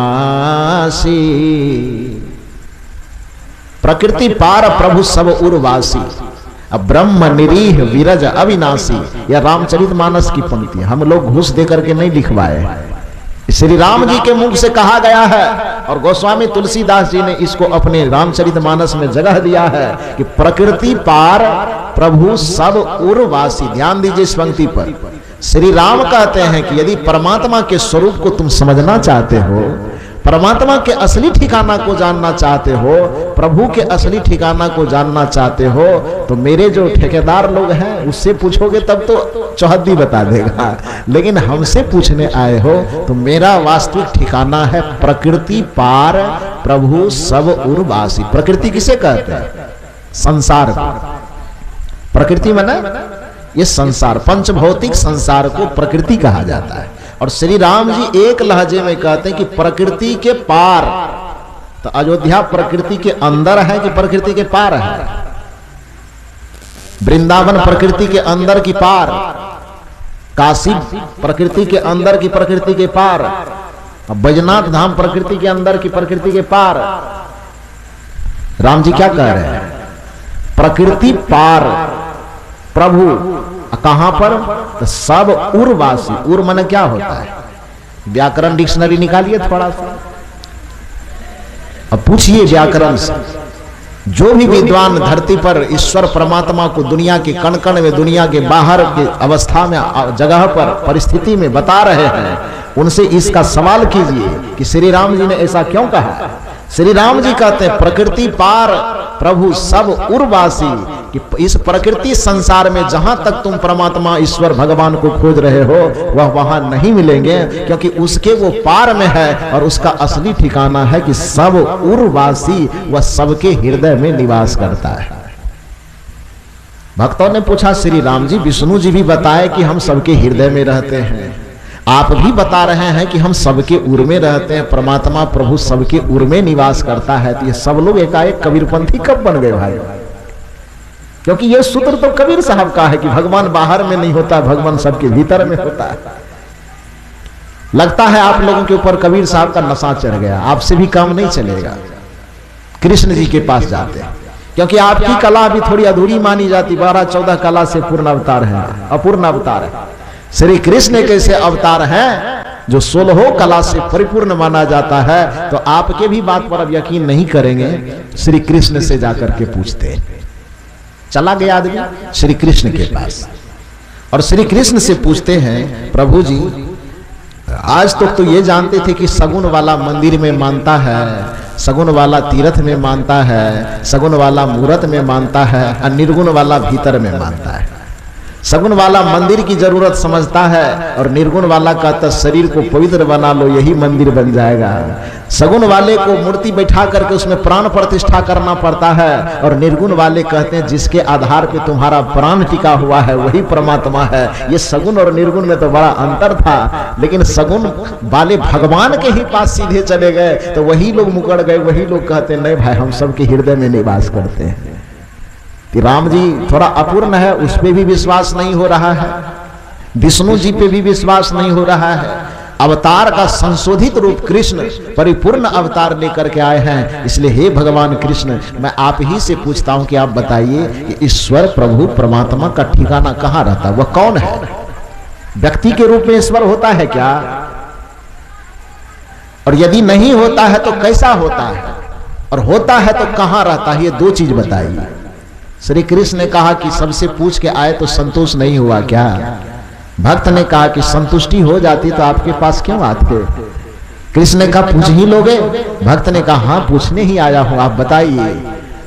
प्रकृति पार प्रभु सब उर्वासी, अब ब्रह्म निरीह विरज अविनाशी। यह रामचरितमानस की पंक्ति, हम लोग घूस देकर के नहीं लिखवाए, श्री राम जी के मुख से कहा गया है। और गोस्वामी तुलसीदास जी ने इसको अपने रामचरितमानस में जगह दिया है कि प्रकृति पार प्रभु सब उर्वासी। ध्यान दीजिए इस पंक्ति पर। श्री राम कहते हैं कि यदि परमात्मा के स्वरूप को तुम समझना चाहते हो, परमात्मा के असली ठिकाना को जानना चाहते हो, प्रभु के असली ठिकाना को जानना चाहते हो, तो मेरे जो ठेकेदार लोग हैं उससे पूछोगे तब तो चौहद्दी बता देगा, लेकिन हमसे पूछने आए हो तो मेरा वास्तविक ठिकाना है प्रकृति पार प्रभु सब उर्वासी। प्रकृति किसे कहते हैं? संसार को। प्रकृति माने ये संसार, पंचभौतिक संसार को प्रकृति कहा जाता है। और श्री राम जी एक लहजे में कहते हैं कि प्रकृति के पार। तो अयोध्या प्रकृति के अंदर है कि प्रकृति के पार है? वृंदावन प्रकृति के अंदर की पार, काशी प्रकृति के अंदर की प्रकृति के पार, बैजनाथ धाम प्रकृति के अंदर की प्रकृति के पार। राम जी क्या कह रहे हैं? प्रकृति पार प्रभु कहां पर? तो सब उर्वासी। उर मन क्या होता है? व्याकरण डिक्शनरी निकालिए थोड़ा सा, अब पूछिए व्याकरण से। जो भी विद्वान धरती पर ईश्वर परमात्मा को दुनिया के कण कण में, दुनिया के बाहर की अवस्था में, जगह पर, परिस्थिति में बता रहे हैं, उनसे इसका सवाल कीजिए कि श्री राम जी ने ऐसा क्यों कहा। श्री राम जी कहते हैं प्रकृति पार प्रभु सब उर्वासी, कि इस प्रकृति संसार में जहां तक तुम परमात्मा ईश्वर भगवान को खोज रहे हो वह वहां नहीं मिलेंगे, क्योंकि उसके वो पार में है और उसका असली ठिकाना है कि सब उर्वासी, वह सबके हृदय में निवास करता है। भक्तों ने पूछा श्री राम जी, विष्णु जी भी बताए कि हम सबके हृदय में रहते हैं, आप भी बता रहे हैं कि हम सबके उर में रहते हैं, परमात्मा प्रभु सबके उर में निवास करता है, तो ये सब लोग एकाएक कबीरपंथी कब बन गए भाई? क्योंकि ये सूत्र तो कबीर साहब का है कि भगवान बाहर में नहीं होता, भगवान सबके भीतर में होता है। लगता है आप लोगों के ऊपर कबीर साहब का नशा चढ़ गया, आपसे भी काम नहीं चलेगा। कृष्ण जी के पास जाते हैं, क्योंकि आपकी कला भी थोड़ी अधूरी मानी जाती, 12-14 कला से पूर्ण अवतार है, अपूर्ण अवतार है। श्री कृष्ण एक ऐसे अवतार हैं जो 16 कला से परिपूर्ण माना जाता है। तो आपके भी बात पर अब यकीन नहीं करेंगे, श्री कृष्ण से जाकर के पूछते हैं। चला गया आदमी श्री कृष्ण के पास और श्री कृष्ण से पूछते हैं, प्रभु जी आज तक तो ये जानते थे कि सगुन वाला मंदिर में मानता है, सगुन वाला तीर्थ में मानता है, सगुन वाला मूर्त में मानता है और निर्गुण वाला भीतर में मानता है। सगुन वाला मंदिर की जरूरत समझता है और निर्गुण वाला कहता शरीर को पवित्र बना लो, यही मंदिर बन जाएगा। सगुन वाले को मूर्ति बैठा करके उसमें प्राण प्रतिष्ठा करना पड़ता है और निर्गुण वाले कहते हैं जिसके आधार पे तुम्हारा प्राण टिका हुआ है वही परमात्मा है। ये सगुन और निर्गुण में तो बड़ा अंतर था, लेकिन सगुन वाले भगवान के ही पास सीधे चले गए तो वही लोग मुकर गए। वही लोग कहते नहीं भाई हम सबके हृदय में निवास करते हैं। कि राम जी थोड़ा अपूर्ण है, उस पे भी विश्वास नहीं हो रहा है, विष्णु जी पे भी विश्वास नहीं हो रहा है। अवतार का संशोधित रूप कृष्ण परिपूर्ण अवतार लेकर के आए हैं, इसलिए हे भगवान कृष्ण मैं आप ही से पूछता हूं कि आप बताइए कि ईश्वर प्रभु परमात्मा का ठिकाना कहां रहता है? वह कौन है? व्यक्ति के रूप में ईश्वर होता है क्या? और यदि नहीं होता है तो कैसा होता है? और होता है तो कहां रहता है? ये दो चीज बताइए। श्री कृष्ण ने कहा कि सबसे पूछ के आए तो संतोष नहीं हुआ क्या? भक्त ने कहा कि संतुष्टि हो जाती तो आपके पास क्यों आते? कृष्ण ने कहा पूछ ही लोगे? भक्त ने कहा हाँ पूछने ही आया हूं, आप बताइए।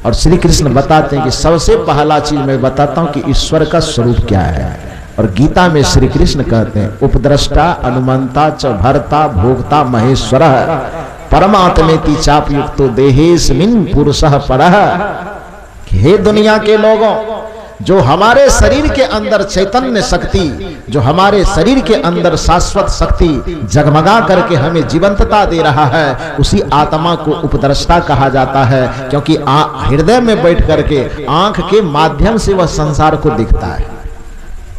और श्री कृष्ण बताते हैं कि सबसे पहला चीज मैं बताता हूं कि ईश्वर का स्वरूप क्या है। और गीता में श्री कृष्ण कहते हैं उपद्रष्टा अनुमंता च भर्ता भोक्ता महेश्वर परमात्मेति चापयुक्तो देहेस्मिन् पुरुषः परः। हे दुनिया के लोगों, जो हमारे शरीर के अंदर चैतन्य शक्ति, जो हमारे शरीर के अंदर शाश्वत शक्ति जगमगा करके हमें जीवंतता दे रहा है, उसी आत्मा को उपद्रष्टा कहा जाता है। क्योंकि हृदय में बैठ करके आंख के माध्यम से वह संसार को दिखता है,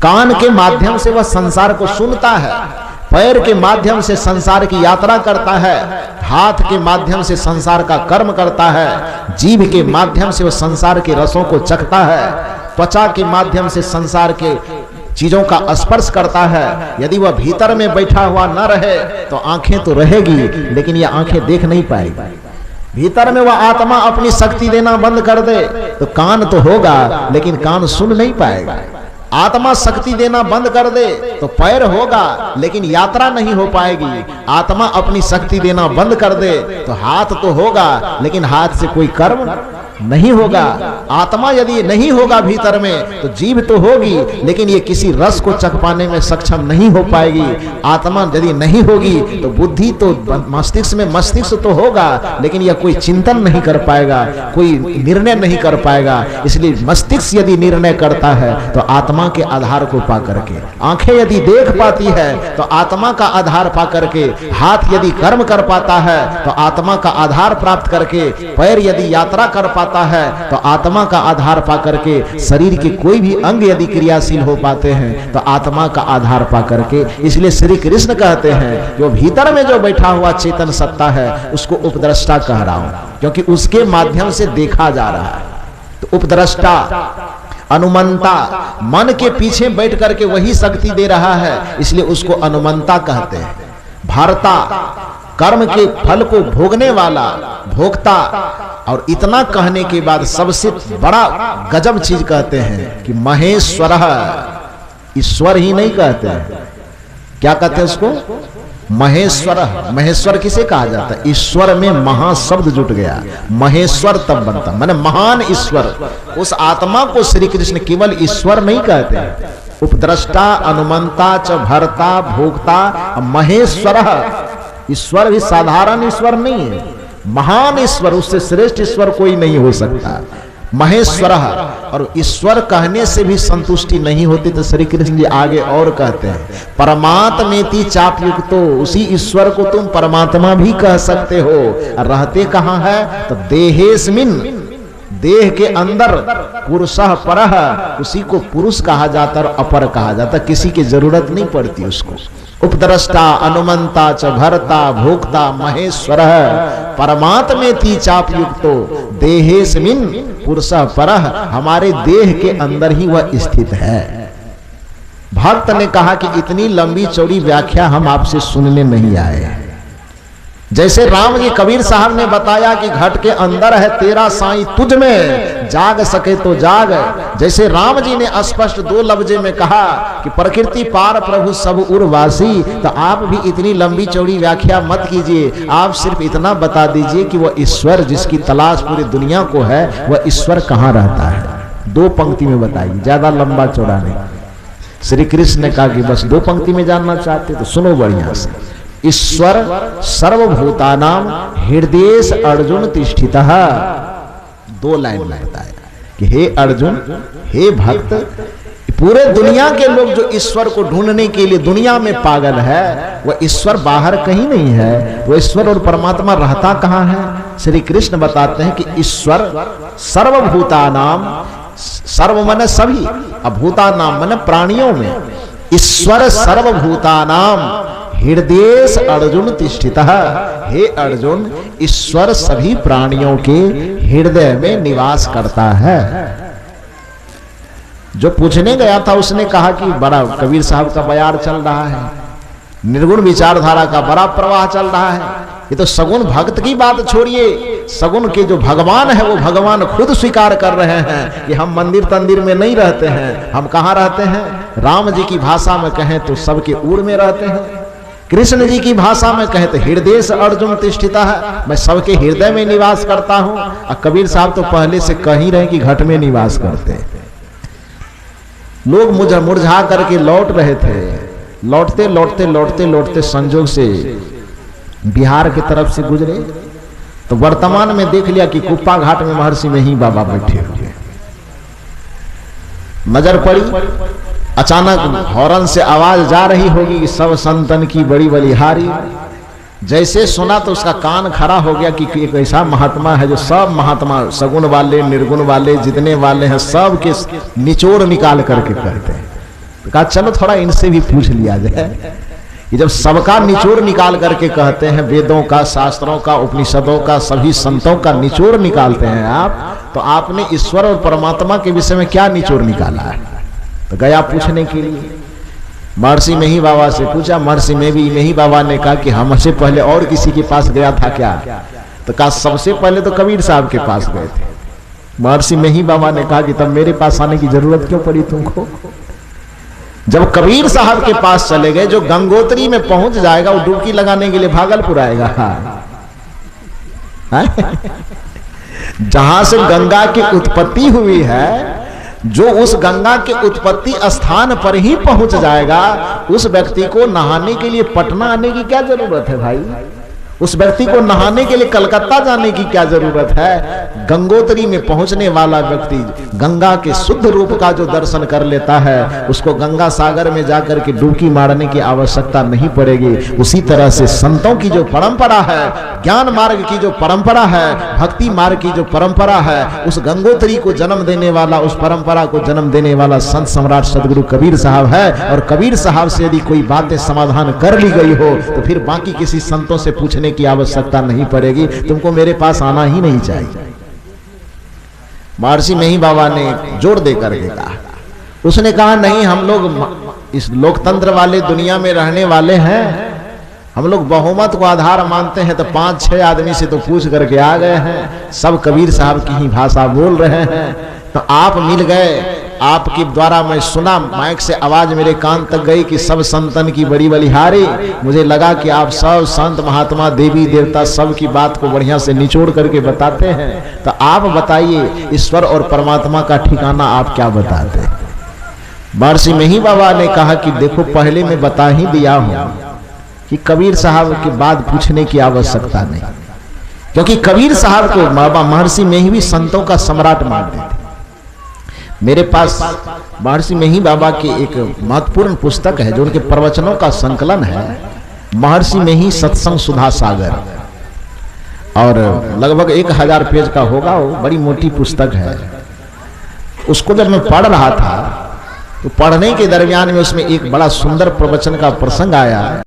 कान के माध्यम से वह संसार को सुनता है, पैर के माध्यम से संसार की यात्रा करता है, हाथ के माध्यम से संसार का कर्म करता है, जीभ के माध्यम से वह संसार के रसों को चखता है, त्वचा के माध्यम से संसार के चीजों का स्पर्श करता है। यदि वह भीतर में बैठा हुआ न रहे तो आंखें तो रहेगी लेकिन यह आंखें देख नहीं पाएगी। भीतर में वह आत्मा अपनी शक्ति देना बंद कर दे तो कान तो होगा लेकिन कान सुन नहीं पाएगा। आत्मा शक्ति देना बंद कर दे तो पैर होगा लेकिन यात्रा नहीं हो पाएगी। आत्मा अपनी शक्ति देना बंद कर दे तो हाथ तो होगा लेकिन हाथ से कोई कर्म नहीं होगा। आत्मा यदि नहीं होगा भीतर में तो जीभ तो होगी लेकिन ये किसी रस को चख पाने में सक्षम नहीं हो पाएगी। आत्मा यदि नहीं होगी तो बुद्धि तो मस्तिष्क में मस्तिष्क तो होगा लेकिन यह कोई चिंतन नहीं कर पाएगा, कोई निर्णय नहीं कर पाएगा। इसलिए मस्तिष्क यदि निर्णय करता है तो आत्मा के आधार को पा करके, आंखें यदि देख पाती है तो आत्मा का आधार पा करके, हाथ यदि कर्म कर पाता है तो आत्मा का आधार प्राप्त करके, पैर यदि यात्रा कर पाता है तो आत्मा का आधार पा करके, शरीर के कोई भी अंग यदि क्रियाशील हो पाते हैं तो आत्मा का आधार पा करके। इसलिए श्री कृष्ण कहते हैं जो भीतर में जो बैठा हुआ चेतन सत्ता है उसको उपद्रष्टा कह रहा हूं, क्योंकि उसके माध्यम से देखा जा रहा है। तो उपद्रष्टा अनुमंता, मन के पीछे बैठ करके वही शक्ति दे रहा है, इसलिए उसको अनुमंता कहते हैं। भर्ता, कर्म के फल को भोगने वाला, भोक्ता। और इतना कहने के बाद सबसे बड़ा गजब चीज कहते हैं कि महेश्वर। ईश्वर ही नहीं कहते हैं, क्या कहते हैं उसको? महेश्वर। महेश्वर किसे कहा जाता है? ईश्वर में महा शब्द जुट गया, महेश्वर तब बनता, माने महान ईश्वर। उस आत्मा को श्री कृष्ण केवल ईश्वर नहीं कहते, उपद्रष्टा, अनुमंता च भर्ता, भोक्ता, महेश्वर। ईश्वर भी साधारण ईश्वर नहीं है, महान ईश्वर, उससे श्रेष्ठ ईश्वर कोई नहीं हो सकता, महेश्वर। और ईश्वर कहने से भी संतुष्टि नहीं होती तो श्री कृष्ण जी आगे और कहते हैं, परमात्मेति चापयुक्तो, उसी ईश्वर को तुम परमात्मा भी कह सकते हो। रहते कहाँ है? तो देहेस्मिन, देह के अंदर, पुरुषः परः, उसी को पुरुष कहा जाता और अपर कहा जाता, किसी की जरूरत नहीं पड़ती उसको। उपद्रष्टा, अनुमंता च भर्ता, भोक्ता, महेश्वर, परमात्मेति चापयुक्तो देहेस्मिन पुरुषः परः, हमारे देह के अंदर ही वह स्थित है। भक्त ने कहा कि इतनी लंबी चौड़ी व्याख्या हम आपसे सुनने नहीं आए। जैसे राम जी, कबीर साहब ने बताया कि घट के अंदर है तेरा साईं तुझ में, जाग सके तो जाग। जैसे राम जी ने स्पष्ट दो लफ्जे में कहा कि प्रकृति पार प्रभु सब उर्वासी, तो आप भी इतनी लंबी चौड़ी व्याख्या मत कीजिए, आप सिर्फ इतना बता दीजिए कि वह ईश्वर जिसकी तलाश पूरी दुनिया को है, वह ईश्वर कहाँ रहता है। दो पंक्ति में बताइए, ज्यादा लंबा चौड़ा नहीं। श्री कृष्ण ने कहा कि बस दो पंक्ति में जानना चाहते तो सुनो बढ़िया से। ईश्वर सर्वभूतानां हृदयेश अर्जुन तिष्ठितः। दो लाइन में बताया कि हे अर्जुन, हे भक्त, पूरे दुनिया के लोग जो ईश्वर को ढूंढने के लिए दुनिया में पागल है, वह ईश्वर बाहर कहीं नहीं है। वो ईश्वर और परमात्मा रहता कहाँ है? श्री कृष्ण बताते हैं कि ईश्वर सर्वभूतानां, सर्व मन सभी, अभूतानां मन प्राणियों में, ईश्वर सर्वभूतानां हृदयेश अर्जुन तिष्ठितः। हे अर्जुन, ईश्वर सभी प्राणियों के हृदय में निवास करता है। जो पूछने गया था उसने कहा कि बड़ा कबीर साहब का बयार चल रहा है, निर्गुण विचारधारा का बड़ा प्रवाह चल रहा है। ये तो सगुण भक्त की बात छोड़िए, सगुण के जो भगवान है वो भगवान खुद स्वीकार कर रहे हैं कि हम मंदिर तंदिर में नहीं रहते हैं। हम कहाँ रहते हैं? राम जी की भाषा में कहें तो सबके ऊर में रहते हैं, कृष्ण जी की भाषा में कहें तो हृदयेश अर्जुन तिष्ठितः है, मैं सबके हृदय में निवास करता हूं। और कबीर साहब तो पहले से कह ही रहे कि घट में निवास करते हैं। लोग मुरझा करके लौट रहे थे, लौटते लौटते लौटते लौटते संजोग से बिहार की तरफ से गुजरे तो वर्तमान में देख लिया कि कुप्पा घाट में महर्षि में ही बाबा बैठे हुए। नजर पड़ी, अचानक हॉर्न से आवाज जा रही होगी कि सब संतन की बड़ी बलिहारी। जैसे सुना तो उसका कान खड़ा हो गया कि एक ऐसा महात्मा है जो सब महात्मा, सगुण वाले, निर्गुण वाले, जितने वाले हैं सब के निचोड़ निकाल करके कहते हैं। तो कहा चलो थोड़ा इनसे भी पूछ लिया जाए कि जब सबका निचोड़ निकाल करके कहते हैं, वेदों का, शास्त्रों का, उपनिषदों का, सभी संतों का निचोड़ निकालते हैं आप, तो आपने ईश्वर और परमात्मा के विषय में क्या निचोड़ निकाला है? तो गया पूछने के लिए, महर्षि में ही बाबा से पूछा। महर्षि में ही बाबा ने कहा कि हमसे पहले और किसी के पास गया था क्या? तो कहा सबसे पहले तो कबीर साहब के पास गए थे। महर्षि में ही बाबा ने कहा कि तब मेरे पास आने की जरूरत क्यों पड़ी तुमको? जब कबीर साहब के पास चले गए, जो गंगोत्री में पहुंच जाएगा वो डुबकी लगाने के लिए भागलपुर आएगा। जहां से गंगा की उत्पत्ति हुई है, जो उस गंगा के उत्पत्ति स्थान पर ही पहुंच जाएगा, उस व्यक्ति को नहाने के लिए पटना आने की क्या जरूरत है भाई? उस व्यक्ति को नहाने के लिए कलकत्ता जाने की क्या जरूरत है? गंगोत्री में पहुंचने वाला व्यक्ति गंगा के शुद्ध रूप का जो दर्शन कर लेता है, उसको गंगा सागर में जाकर के डुबकी मारने की आवश्यकता नहीं पड़ेगी। उसी तरह से संतों की जो परंपरा है, ज्ञान मार्ग की जो परंपरा है, भक्ति मार्ग की जो परंपरा है, उस गंगोत्री को जन्म देने वाला, उस परंपरा को जन्म देने वाला संत सम्राट सदगुरु कबीर साहब है। और कबीर साहब से यदि कोई बातें समाधान कर ली गई हो तो फिर बाकी किसी संतों से पूछने की आवश्यकता नहीं पड़ेगी। तुमको मेरे पास आना ही नहीं चाहिए। महर्षि मेही बाबा ने जोर दे करके कहा। उसने कहा नहीं, हम लोग इस लोकतंत्र वाले दुनिया में रहने वाले हैं, हम लोग बहुमत को आधार मानते हैं, तो 5-6 आदमी से तो पूछ करके आ गए हैं, सब कबीर साहब की ही भाषा बोल रहे हैं, तो आप मिल गए, आपके द्वारा मैं सुना, माइक से आवाज मेरे कान तक गई कि सब संतन की बड़ी बलिहारी। मुझे लगा कि आप सब संत महात्मा देवी देवता सब की बात को बढ़िया से निचोड़ करके बताते हैं, तो आप बताइए ईश्वर और परमात्मा का ठिकाना आप क्या बताते हैं। महर्षि मेही बाबा ने कहा कि देखो, पहले मैं बता ही दिया हूं कि कबीर साहब की बात पूछने की आवश्यकता नहीं, क्योंकि कबीर साहब को महर्षि मेही भी संतों का सम्राट मानते थे। मेरे पास महर्षि मेही बाबा की एक महत्वपूर्ण पुस्तक है जो उनके प्रवचनों का संकलन है, महर्षि मेही सत्संग सुधा सागर, और लगभग 1000 पेज का होगा, वो बड़ी मोटी पुस्तक है। उसको जब मैं पढ़ रहा था तो पढ़ने के दरमियान में उसमें एक बड़ा सुंदर प्रवचन का प्रसंग आया।